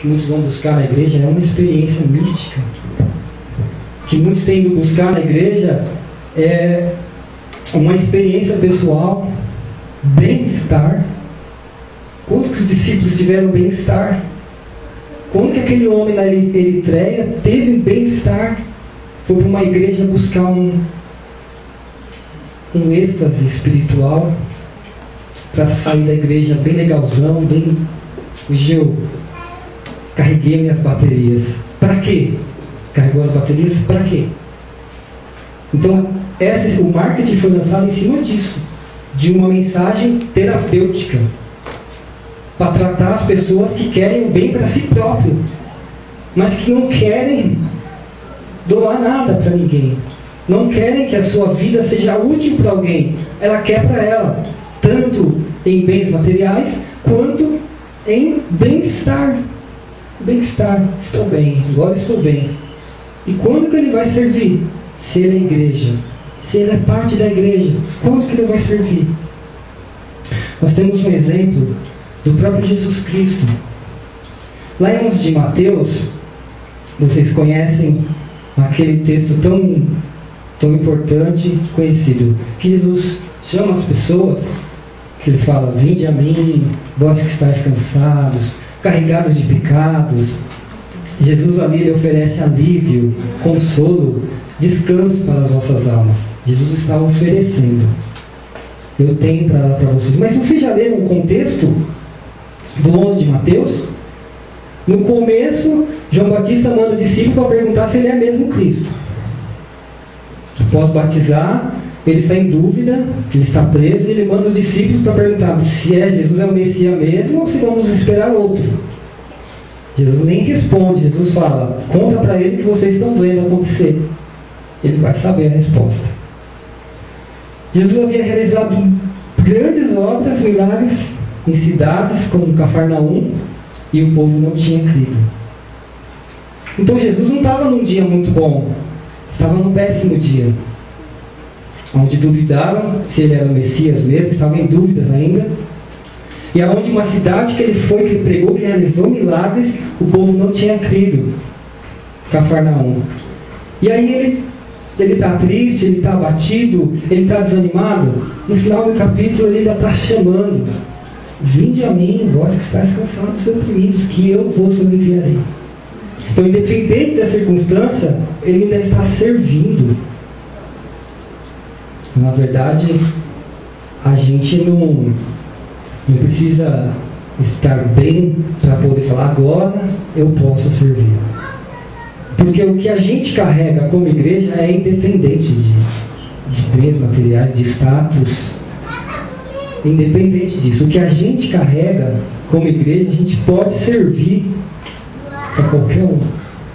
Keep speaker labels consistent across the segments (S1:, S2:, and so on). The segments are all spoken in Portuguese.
S1: que muitos vão buscar na igreja é uma experiência mística. Que muitos têm ido buscar na igreja é uma experiência pessoal, bem-estar. Quanto que os discípulos tiveram bem-estar? Quando que aquele homem na Eritreia teve bem-estar? Foi para uma igreja buscar um êxtase espiritual, para sair da igreja bem legalzão, bem... Hoje eu carreguei minhas baterias. Para quê? Carregou as baterias? Para quê? Então, o marketing foi lançado em cima disso, de uma mensagem terapêutica, para tratar as pessoas que querem o bem para si próprio, mas que não querem doar nada para ninguém, não querem que a sua vida seja útil para alguém. Ela quer para ela, tanto em bens materiais, quanto em bem-estar. Bem-estar, estou bem, agora estou bem. E quando que ele vai servir? Se ele é igreja, se ele é parte da igreja, quando que ele vai servir? Nós temos um exemplo do próprio Jesus Cristo. Lá em 11 de Mateus, vocês conhecem aquele texto tão importante, conhecido, que Jesus chama as pessoas, que ele fala: vinde a mim, vós que estáis cansados, carregados de pecados. Jesus ali ele oferece alívio, consolo, descanso para as vossas almas. Jesus está oferecendo. Eu tenho para dar para vocês. Mas vocês já leram o contexto do 11 de Mateus? No começo, João Batista manda o discípulo para perguntar se ele é mesmo Cristo. Após batizar, ele está em dúvida, ele está preso, e ele manda os discípulos para perguntar se Jesus é o Messias mesmo ou se vamos esperar outro. Jesus nem responde. Jesus fala: conta para ele o que vocês estão vendo acontecer. Ele vai saber a resposta. Jesus havia realizado grandes obras, milagres em cidades como Cafarnaum, e o povo não tinha crido. Então Jesus não estava num dia muito bom, estava num péssimo dia, onde duvidaram se ele era o Messias mesmo, estavam em dúvidas ainda, e aonde uma cidade que ele foi, que ele pregou, que realizou milagres, o povo não tinha crido. Cafarnaum. E aí ele está triste, ele está abatido, ele está desanimado. No final do capítulo ele ainda está chamando: vinde a mim, vós que estáis cansados e oprimidos, que eu vos aliviarei. Então, independente da circunstância, ele ainda está servindo. Na verdade, a gente não precisa estar bem para poder falar: agora eu posso servir. Porque o que a gente carrega como igreja é independente de bens materiais, de status. Independente disso, o que a gente carrega como igreja, a gente pode servir para qualquer um,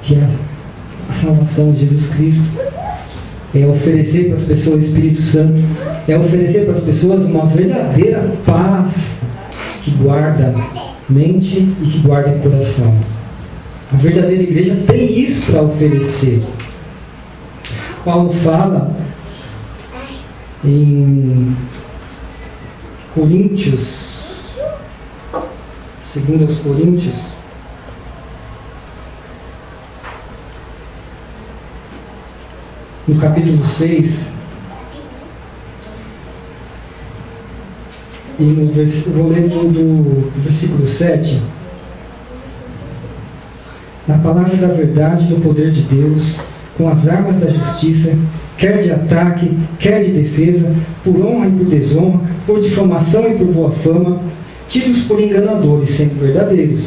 S1: que é a salvação de Jesus Cristo. É oferecer para as pessoas o Espírito Santo, é oferecer para as pessoas uma verdadeira paz que guarda mente e que guarda coração. A verdadeira igreja tem isso para oferecer. Paulo fala em Coríntios, 2 Coríntios, no capítulo 6, e vou ler do versículo 7. Na palavra da verdade e do poder de Deus, com as armas da justiça, quer de ataque, quer de defesa, por honra e por desonra, por difamação e por boa fama, tidos por enganadores, sendo verdadeiros,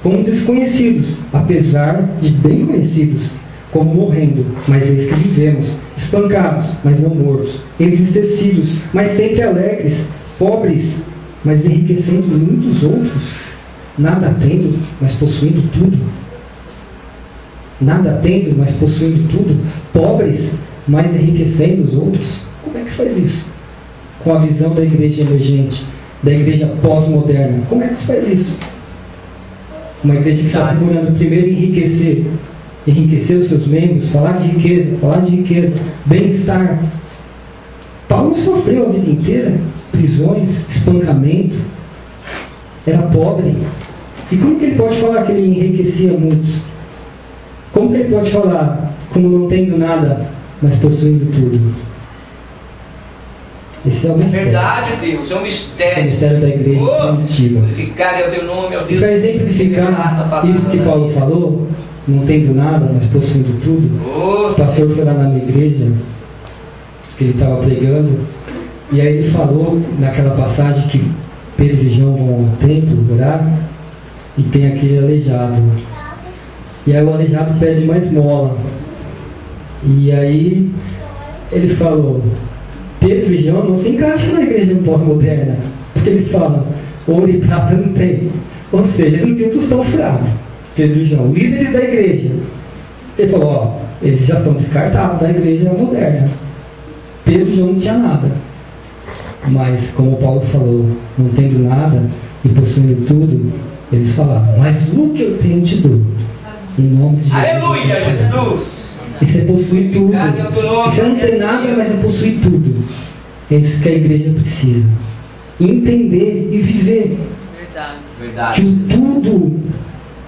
S1: como desconhecidos, apesar de bem conhecidos, como morrendo, mas eis que vivemos, espancados, mas não mortos, entristecidos, mas sempre alegres, pobres, mas enriquecendo muitos outros, nada tendo, mas possuindo tudo. Nada tendo, mas possuindo tudo, pobres, mas enriquecendo os outros. Como é que faz isso? Com a visão da igreja emergente, da igreja pós-moderna, como é que se faz isso? Uma igreja que está procurando primeiro enriquecer os seus membros, falar de riqueza, bem-estar. Paulo sofreu a vida inteira prisões, espancamento, era pobre, E como que ele pode falar que ele enriquecia muitos? Como que ele pode falar como não tendo nada, mas possuindo tudo? Esse é o mistério.
S2: É verdade, Deus, é um mistério.
S1: Esse é o mistério da igreja primitiva.
S2: Glorificado é o teu nome, ó Deus.
S1: Para exemplificar isso que Paulo falou, não tendo nada, mas possuindo tudo, o pastor foi lá na minha igreja, que ele estava pregando, e aí ele falou naquela passagem que Pedro e João vão ao templo orar, e tem aquele aleijado. E aí o aleijado pede uma esmola. E aí ele falou, Pedro e João não se encaixam na igreja pós-moderna, porque eles falam, ouro e prata não tem. Ou seja, eles não tinham tostão furado. Pedro e João, líderes da igreja. Ele falou, ó, eles já estão descartados da igreja moderna. Pedro e João não tinha nada. Mas, como o Paulo falou, não tendo nada e possuindo tudo, eles falaram, mas o que eu tenho te dou, em nome de Jesus.
S2: Aleluia, Jesus!
S1: E você possui tudo. E você não tem nada, mas você possui tudo. É isso que a igreja precisa. Entender e viver.
S2: Verdade.
S1: Que o tudo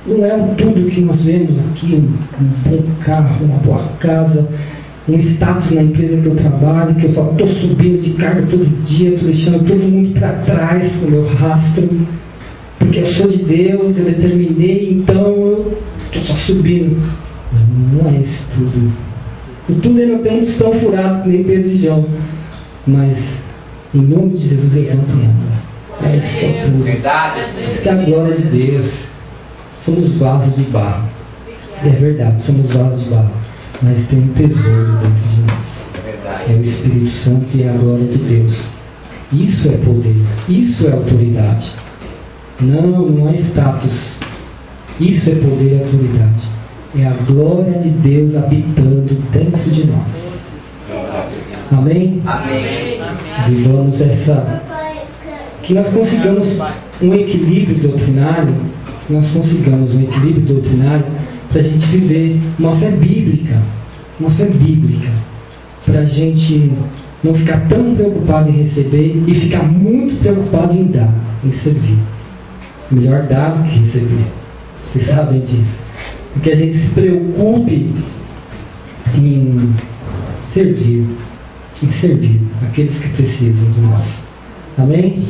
S1: não é o tudo que nós vemos aqui, um bom carro, uma boa casa, um status na empresa que eu trabalho, que eu só estou subindo de cargo todo dia, estou deixando todo mundo para trás com o meu rastro, porque eu sou de Deus, eu determinei, então eu estou só subindo. Não é isso tudo. O tudo ainda tem um tostão furado, que nem Pedro e João, mas em nome de Jesus levanta e anda. É isso que é tudo.
S2: Verdade.
S1: Isso que é a glória de Deus. Somos vasos de barro. É verdade, somos vasos de barro. Mas tem um tesouro dentro de nós. É o Espírito Santo e a glória de Deus. Isso é poder. Isso é autoridade. Não é status. Isso é poder e autoridade. É a glória de Deus habitando dentro de nós. Amém?
S2: Amém.
S1: Vivamos essa... Que nós consigamos um equilíbrio doutrinário. Que nós consigamos um equilíbrio doutrinário para a gente viver uma fé bíblica. Uma fé bíblica. Para a gente não ficar tão preocupado em receber e ficar muito preocupado em dar, em servir. Melhor dar do que receber. Vocês sabem disso. Que a gente se preocupe em servir aqueles que precisam de nós. Amém?